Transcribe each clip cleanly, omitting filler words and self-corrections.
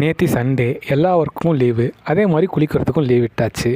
நேற்று சண்டே எல்லா ஒர்க்குக்கும் லீவு, அதே மாதிரி குளிக்கிறதுக்கும் லீவ் விட்டாச்சு.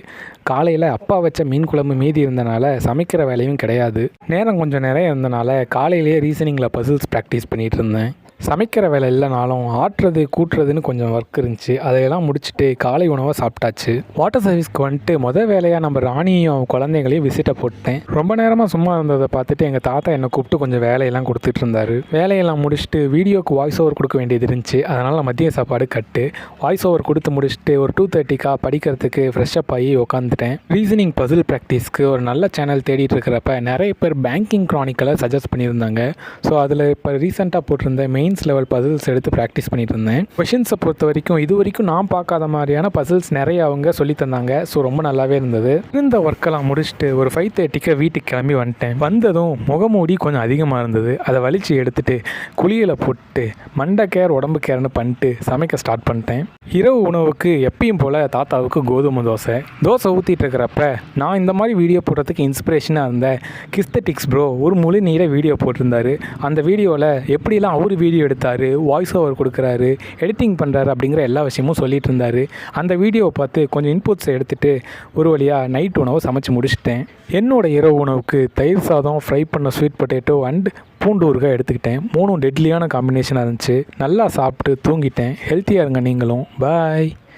காலையில் அப்பா வச்ச மீன் குழம்பு மீதி இருந்தனால சமைக்கிற வேலையும் கிடையாது. நேரம் கொஞ்சம் நிறைய இருந்தனால காலையிலேயே ரீசனிங்கில் பசில்ஸ் ப்ராக்டிஸ் பண்ணிகிட்டு இருந்தேன். சமைக்கிற வேலை இல்லைனாலும் ஆட்டுறது கூட்டுறதுன்னு கொஞ்சம் ஒர்க் இருந்துச்சு. அதையெல்லாம் முடிச்சுட்டு காலை உணவை சாப்பிட்டாச்சு. வாட்டர் சர்வீஸ்க்கு வந்துட்டு மொதல் வேலையாக நம்ம ராணியும் குழந்தைங்களையும் விசிட்டை போட்டேன். ரொம்ப நேரமாக சும்மா இருந்ததை பார்த்துட்டு எங்கள் தாத்தா என்னை கூப்பிட்டு கொஞ்சம் வேலையெல்லாம் கொடுத்துட்டு இருந்தார். வேலையெல்லாம் முடிச்சுட்டு வீடியோக்கு வாய்ஸ் ஓவர் கொடுக்க வேண்டியது இருந்துச்சு. அதனால் மதிய சாப்பாடு கட்டு வாய்ஸ் ஓவர் கொடுத்து முடிச்சுட்டு ஒரு 2:30 படிக்கிறதுக்கு ஃப்ரெஷ்அப் ஆகி உட்காந்துட்டேன். ரீசனிங் பசில் ப்ராக்டிஸ்க்கு ஒரு நல்ல சேனல் தேடிட்டு இருக்கிறப்ப நிறைய பேர் பேங்கிங் க்ரானிக்கலை சஜஸ்ட் பண்ணியிருந்தாங்க. ஸோ அதில் இப்போ ரீசெண்டாக போட்டிருந்த மெயின்ஸ் லெவல் பசில்ஸ் எடுத்து ப்ராக்டிஸ் பண்ணிட்டு இருந்தேன். கொஷின்ஸை பொறுத்த வரைக்கும் இது வரைக்கும் நான் பார்க்காத மாதிரியான பசில்ஸ் நிறைய அவங்க சொல்லி தந்தாங்க. ஸோ ரொம்ப நல்லாவே இருந்தது. இந்த ஒர்க்கெல்லாம் முடிச்சுட்டு ஒரு 5:30 வீட்டுக்கு கிளம்பி வந்துட்டேன். வந்ததும் முகமூடி கொஞ்சம் அதிகமாக இருந்தது. அதை வலிச்சு எடுத்துட்டு குளியலை போட்டு மண்டை கேர் உடம்பு கேர்னு பண்ணிட்டு சமைக்க ஸ்டார்ட் பண்ணிட்டேன். இரவு உணவுக்கு எப்பயும் போல் தாத்தாவுக்கு கோதுமை தோசை ஊற்றிட்டு இருக்கிறப்ப நான் இந்த மாதிரி வீடியோ போடுறதுக்கு இன்ஸ்பிரேஷனாக இருந்தேன். கிஸ்தட்டிக்ஸ் ப்ரோ ஒரு முழு நீரை வீடியோ போட்டிருந்தாரு. அந்த வீடியோவில் எப்படிலாம் அவர் வீடியோ எடுத்தார், வாய்ஸ் ஓவர் கொடுக்குறாரு, எடிட்டிங் பண்ணுறாரு அப்படிங்கிற எல்லா விஷயமும் சொல்லிட்டு இருந்தார். அந்த வீடியோவை பார்த்து கொஞ்சம் இன்புட்ஸை எடுத்துகிட்டு ஒரு வழியாக நைட் உணவை சமைச்சு முடிச்சிட்டேன். என்னோடய இரவு உணவுக்கு தயிர் சாதம், ஃப்ரை பண்ண ஸ்வீட் பொட்டேட்டோ அண்ட் பூண்டு ஊறுகாய் எடுத்துக்கிட்டேன். 3 டெட்லியான காம்பினேஷனாக இருந்துச்சு. நல்லா சாப்பிட்டு தூங்கிட்டேன். ஹெல்த்தியாக இருங்க நீங்களும். பாய்.